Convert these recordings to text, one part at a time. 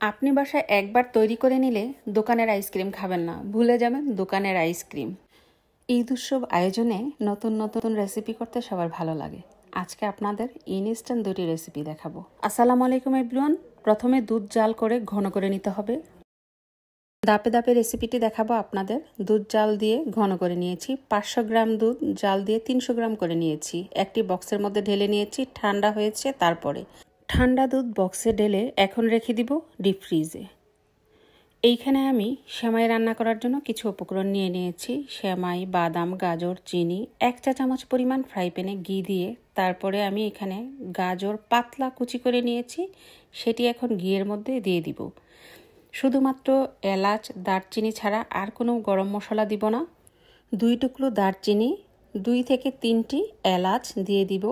আপনি বাসায় একবার তৈরি করে নিলে দোকানের আইসক্রিম খাবেন না, ভুলে যাবেন দোকানের আইসক্রিম। ঈদ উৎসব আয়োজনে নতুন নতুন রেসিপি করতে সবার ভালো লাগে। আজকে আপনাদের ইনস্ট্যান্ট দুটি রেসিপি দেখাবো। আসসালামু আলাইকুম এভরিওয়ান। প্রথমে দুধ জাল করে ঘন করে নিতে হবে। ধাপে ধাপে রেসিপিটি দেখাবো আপনাদের। দুধ জাল দিয়ে ঘন করে নিয়েছি। 500 গ্রাম দুধ জাল দিয়ে 300 গ্রাম করে নিয়েছি। একটি বক্সের মধ্যে ঢেলে নিয়েছি, ঠান্ডা হয়েছে। তারপরে ঠান্ডা দুধ বক্সে ঢেলে এখন রেখে দিব ডিপ ফ্রিজে। এইখানে আমি সেমাই রান্না করার জন্য কিছু উপকরণ নিয়ে নিয়েছি। সেমাই, বাদাম, গাজর, চিনি, 1 চা চামচ পরিমাণ ফ্রাই প্যানে ঘি দিয়ে তারপরে আমি এখানে গাজর পাতলা কুচি করে নিয়েছি, সেটি এখন ঘিয়ের মধ্যে দিয়ে দিব। শুধুমাত্র এলাচ, দারচিনি ছাড়া আর কোনো গরম মশলা দিব না। 2 টুকরো দারচিনি, 2 থেকে 3টি এলাচ দিয়ে দিব।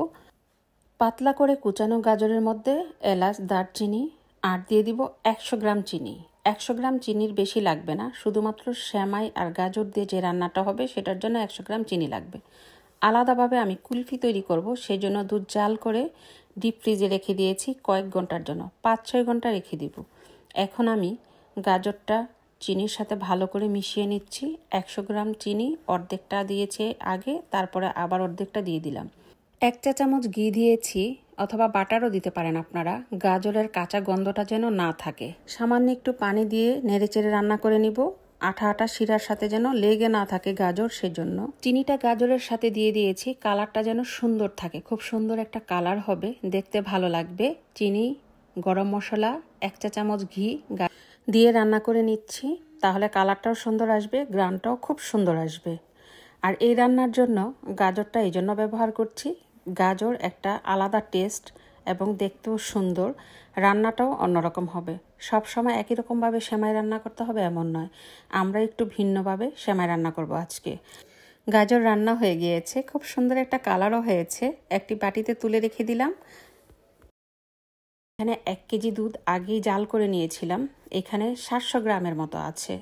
পাতলা করে কুচানো গাজরের মধ্যে এলাচ, দারচিনি আর দিয়ে দিব 100 গ্রাম চিনি। 100 গ্রাম চিনির বেশি লাগবে না, শুধুমাত্র সেমাই আর গাজর দিয়ে যে রান্নাটা হবে সেটার জন্য 100 গ্রাম চিনি লাগবে। আলাদাভাবে আমি কুলফি তৈরি করব, সেই জন্য দুধ জাল করে ডিপ ফ্রিজে রেখে দিয়েছি কয়েক ঘন্টার জন্য, 5-6 ঘন্টা রেখে দিব। এখন আমি গাজরটা চিনির সাথে ভালো করে মিশিয়ে নিচ্ছি। 100 গ্রাম চিনি অর্ধেকটা দিয়েছে আগে, তারপরে আবার অর্ধেকটা দিয়ে দিলাম। 1 চা চামচ ঘি দিয়েছি, অথবা বাটারও দিতে পারেন আপনারা, গাজরের কাঁচা গন্ধটা যেন না থাকে। সামান্য একটু পানি দিয়ে নেড়েচেড়ে রান্না করে নিব, আঠা আঠা শিরার সাথে যেন লেগে না থাকে গাজর, সেজন্য চিনিটা গাজরের সাথে দিয়ে দিয়েছি। কালারটা যেন সুন্দর থাকে, খুব সুন্দর একটা কালার হবে, দেখতে ভালো লাগবে। চিনি, গরম মশলা, 1 চা চামচ ঘি দিয়ে রান্না করে নিচ্ছি, তাহলে কালারটাও সুন্দর আসবে, গ্রানটাও খুব সুন্দর আসবে। আর এই রান্নার জন্য গাজরটা এই জন্য ব্যবহার করছি, গাজর একটা আলাদা টেস্ট এবং দেখতেও সুন্দর, রান্নাটাও অন্যরকম হবে। সব সময় একই রকমভাবে সেমাই রান্না করতে হবে এমন নয়, আমরা একটু ভিন্নভাবে সেমাই রান্না করব আজকে। গাজর রান্না হয়ে গিয়েছে, খুব সুন্দর একটা কালারও হয়েছে। একটি বাটিতে তুলে রেখে দিলাম। এখানে 1 কেজি দুধ আগেই জাল করে নিয়েছিলাম, এখানে 700 গ্রামের মতো আছে।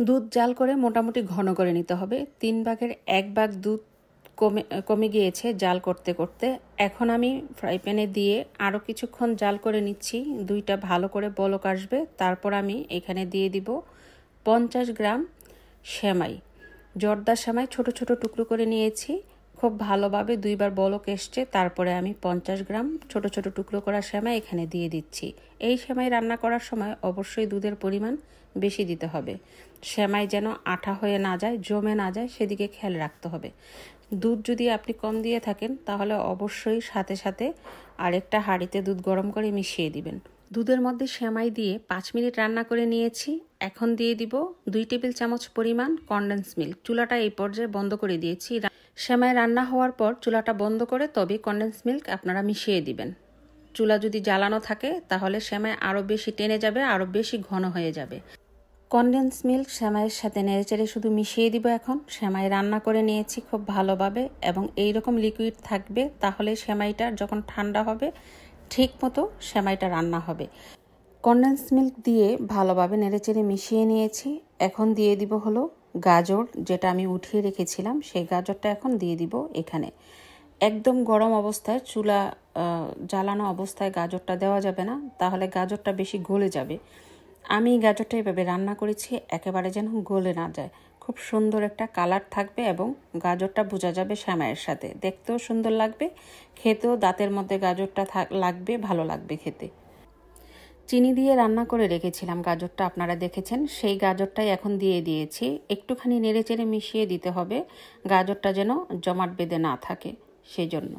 দুধ জাল করে মোটামুটি ঘন করে নিতে হবে। 3 ভাগের 1 ভাগ দুধ কমে গিয়েছে জাল করতে করতে। এখন আমি ফ্রাই প্যানে দিয়ে আরও কিছুক্ষণ জাল করে নিচ্ছি, দুইটা ভালো করে বলক আসবে। তারপর আমি এখানে দিয়ে দিব 50 গ্রাম সেমাই, জর্দা সেমাই ছোট ছোট টুকরো করে নিয়েছি। খুব ভালোভাবে 2 বার বলক এসছে, তারপরে আমি 50 গ্রাম ছোট ছোট টুকরো করা সেমাই এখানে দিয়ে দিচ্ছি। এই সেমাই রান্না করার সময় অবশ্যই দুধের পরিমাণ বেশি দিতে হবে, সেমাই যেন আঠা হয়ে না যায়, জমে না যায়, সেদিকে খেয়াল রাখতে হবে। দুধ যদি আপনি কম দিয়ে থাকেন তাহলে অবশ্যই সাথে সাথে আরেকটা হাঁড়িতে দুধ গরম করে মিশিয়ে দিবেন। দুধের মধ্যে সেমাই দিয়ে 5 মিনিট রান্না করে নিয়েছি। এখন দিয়ে দিব 2 টেবিল চামচ পরিমাণ কনডেন্স মিল্ক। চুলাটা এই পর্যায়ে বন্ধ করে দিয়েছি। সেমাই রান্না হওয়ার পর চুলাটা বন্ধ করে তবে কনডেন্স মিল্ক আপনারা মিশিয়ে দিবেন। চুলা যদি জ্বালানো থাকে তাহলে সেমাই আরও বেশি টেনে যাবে, আরও বেশি ঘন হয়ে যাবে। কনডেন্স মিল্ক সেমাইয়ের সাথে নেড়েচেড়ে শুধু মিশিয়ে দিব। এখন সেমাই রান্না করে নিয়েছি খুব ভালোভাবে, এবং এই রকম লিকুইড থাকবে, তাহলে সেমাইটা যখন ঠান্ডা হবে ঠিক মতো সেমাইটা রান্না হবে। কনডেন্স মিল্ক দিয়ে ভালোভাবে নেড়েচেড়ে মিশিয়ে নিয়েছি। এখন দিয়ে দিব হলো গাজর, যেটা আমি উঠিয়ে রেখেছিলাম, সেই গাজরটা এখন দিয়ে দিব এখানে। একদম গরম অবস্থায়, চুলা জ্বালানো অবস্থায় গাজরটা দেওয়া যাবে না, তাহলে গাজরটা বেশি গলে যাবে। আমি গাজরটা এভাবে রান্না করেছি একেবারে যেন গলে না যায়, খুব সুন্দর একটা কালার থাকবে এবং গাজরটা বোঝা যাবে সেমাইয়ের সাথে, দেখতেও সুন্দর লাগবে, খেতেও দাঁতের মধ্যে গাজরটা লাগবে, ভালো লাগবে খেতে। চিনি দিয়ে রান্না করে রেখেছিলাম গাজরটা, আপনারা দেখেছেন, সেই গাজরটাই এখন দিয়ে দিয়েছি। একটুখানি নেড়েচেড়ে মিশিয়ে দিতে হবে, গাজরটা যেন জমাট বেঁধে না থাকে, সেই জন্য।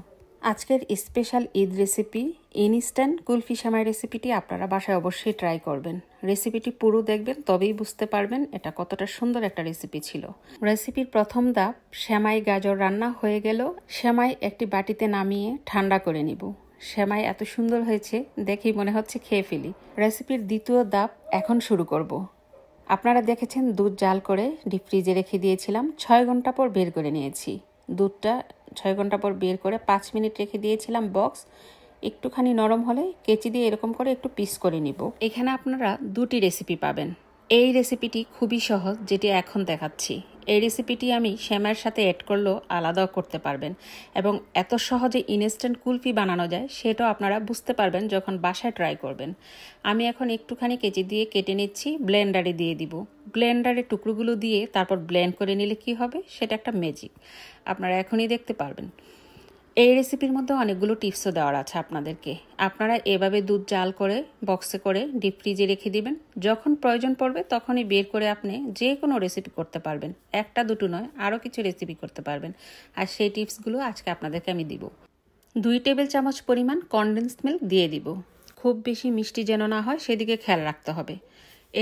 আজকের special Eid recipe instant kulfi সেমাই রেসিপিটি আপনারা বাসায় অবশ্যই ট্রাই করবেন। রেসিপিটি পুরো দেখবেন, তবেই বুঝতে পারবেন এটা কতটা সুন্দর একটা রেসিপি ছিল। রেসিপির প্রথম ধাপ সেমাই গাজর রান্না হয়ে গেল। সেমাই একটি বাটিতে নামিয়ে ঠান্ডা করে নিব। সেমাই এত সুন্দর হয়েছে দেখেই মনে হচ্ছে খেয়ে ফেলি। রেসিপির দ্বিতীয় ধাপ এখন শুরু করব। আপনারা দেখেছেন দুধ জাল করে ডিপ ফ্রিজে রেখে দিয়েছিলাম, 6 ঘন্টা পর বের করে নিয়েছি। দুধটা 6 ঘন্টা পর বের করে 5 মিনিট রেখে দিয়েছিলাম বক্স। একটুখানি নরম হলে কেচি দিয়ে এরকম করে একটু পিস করে নিব। এখানে আপনারা 2টি রেসিপি পাবেন। এই রেসিপিটি খুবই সহজ, যেটি এখন দেখাচ্ছি। এই রেসিপিটি আমি সেমাইয়ের সাথে অ্যাড করলেও আলাদাও করতে পারবেন এবং এত সহজে ইনস্ট্যান্ট কুলফি বানানো যায় সেটাও আপনারা বুঝতে পারবেন যখন বাসায় ট্রাই করবেন। আমি এখন একটুখানি কেচি দিয়ে কেটে নিচ্ছি, ব্লেন্ডারে দিয়ে দিব। ব্লেন্ডারে টুকরোগুলো দিয়ে তারপর ব্লেন্ড করে নিলে কি হবে সেটা একটা ম্যাজিক, আপনারা এখনই দেখতে পারবেন। এই রেসিপির মধ্যে অনেকগুলো টিপসও দেওয়ার আছে আপনাদেরকে। আপনারা এভাবে দুধ জাল করে বক্সে করে ডিপ ফ্রিজে রেখে দিবেন, যখন প্রয়োজন পড়বে তখনই বের করে আপনি যে কোনো রেসিপি করতে পারবেন, একটা দুটো নয় আরও কিছু রেসিপি করতে পারবেন। আর সেই টিপসগুলো আজকে আপনাদেরকে আমি দিব। 2 টেবিল চামচ পরিমাণ কনডেন্সড মিল্ক দিয়ে দিব। খুব বেশি মিষ্টি যেন না হয় সেদিকে খেয়াল রাখতে হবে।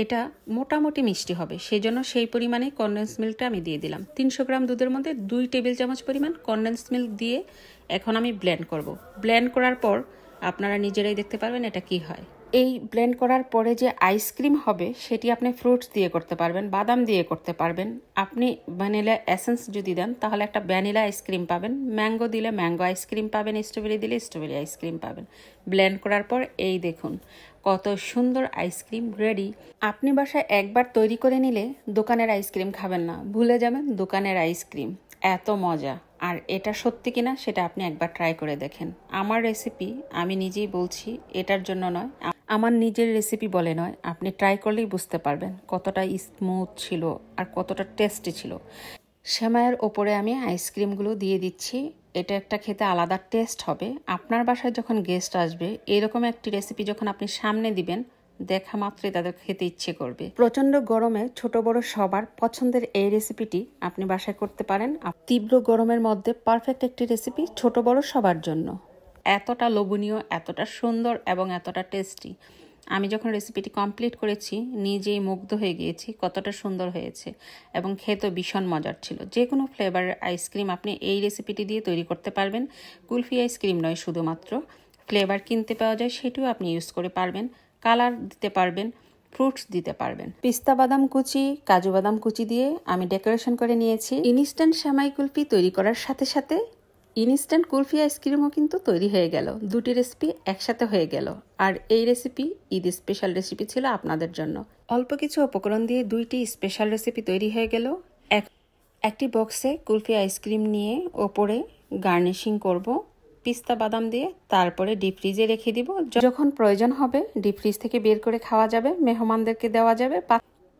এটা মোটামুটি মিষ্টি হবে, সেই জন্য সেই পরিমাণে কনডেন্স মিল্কটা আমি দিয়ে দিলাম। 300 গ্রাম দুধের মধ্যে 2 টেবিল চামচ পরিমাণ কনডেন্স মিল্ক দিয়ে এখন আমি ব্লেন্ড করব। ব্লেন্ড করার পর আপনারা নিজেরাই দেখতে পারবেন এটা কি হয়। এই ব্লেন্ড করার পরে যে আইসক্রিম হবে সেটি আপনি ফ্রুটস দিয়ে করতে পারবেন, বাদাম দিয়ে করতে পারবেন। আপনি ভ্যানিলা এসেন্স যদি দেন তাহলে একটা ভ্যানিলা আইসক্রিম পাবেন, ম্যাঙ্গো দিলে ম্যাঙ্গো আইসক্রিম পাবেন, স্ট্রবেরি দিলে স্ট্রবেরি আইসক্রিম পাবেন। ব্লেন্ড করার পর এই দেখুন কত সুন্দর আইসক্রিম রেডি। আপনি বাসায় একবার তৈরি করে নিলে দোকানের আইসক্রিম খাবেন না, ভুলে যাবেন দোকানের আইসক্রিম, এত মজা। আর এটা সত্যি কিনা সেটা আপনি একবার ট্রাই করে দেখেন। আমার রেসিপি আমি নিজেই বলছি, এটার জন্য নয়, আমার নিজের রেসিপি বলে নয়, আপনি ট্রাই করলেই বুঝতে পারবেন কতটা স্মুথ ছিল আর কতটা টেস্টি ছিল। সেমাইয়ের ওপরে আমি আইসক্রিমগুলো দিয়ে দিচ্ছি, এটা একটা খেতে আলাদা টেস্ট হবে। আপনার বাসায় যখন গেস্ট আসবে এরকম একটি রেসিপি যখন আপনি সামনে দিবেন, দেখা মাত্রই তাদের খেতে ইচ্ছে করবে। প্রচণ্ড গরমে ছোট বড় সবার পছন্দের এই রেসিপিটি আপনি বাসায় করতে পারেন। তীব্র গরমের মধ্যে পারফেক্ট একটি রেসিপি, ছোট বড় সবার জন্য। এতটা লোভনীয়, এতটা সুন্দর এবং এতটা টেস্টি। আমি যখন রেসিপিটি কমপ্লিট করেছি নিজেই মুগ্ধ হয়ে গিয়েছি, কতটা সুন্দর হয়েছে এবং খেতেও ভীষণ মজার ছিল। যে কোনো ফ্লেভারের আইসক্রিম আপনি এই রেসিপিটি দিয়ে তৈরি করতে পারবেন। কুলফি আইসক্রিম নয় শুধুমাত্র, ফ্লেভার কিনতে পাওয়া যায় সেটিও আপনি ইউজ করে পারবেন, কালার দিতে পারবেন, ফ্রুটস দিতে পারবেন। পিস্তা বাদাম কুচি, কাজু বাদাম কুচি দিয়ে আমি ডেকোরেশন করে নিয়েছি। ইনস্ট্যান্ট সেমাই কুলফি তৈরি করার সাথে সাথে ইনস্ট্যান্ট কুলফি আইসক্রিমও কিন্তু তৈরি হয়ে গেল। দুটি রেসিপি একসাথে হয়ে গেল। আর এই রেসিপি ঈদ স্পেশাল রেসিপি ছিল আপনাদের জন্য। অল্প কিছু উপকরণ দিয়ে দুইটি স্পেশাল রেসিপি তৈরি হয়ে গেল। একটি বক্সে কুলফি আইসক্রিম নিয়ে ওপরে গার্নিশিং করব পিস্তা বাদাম দিয়ে, তারপরে ডিপ ফ্রিজে রেখে দিব। যখন প্রয়োজন হবে ডিপ ফ্রিজ থেকে বের করে খাওয়া যাবে, মেহমানদেরকে দেওয়া যাবে।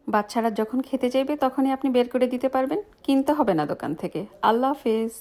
বাচ্চারা যখন খেতে চাইবে তখনই আপনি বের করে দিতে পারবেন, কিনতে হবে না দোকান থেকে। আল্লাহ হাফেজ।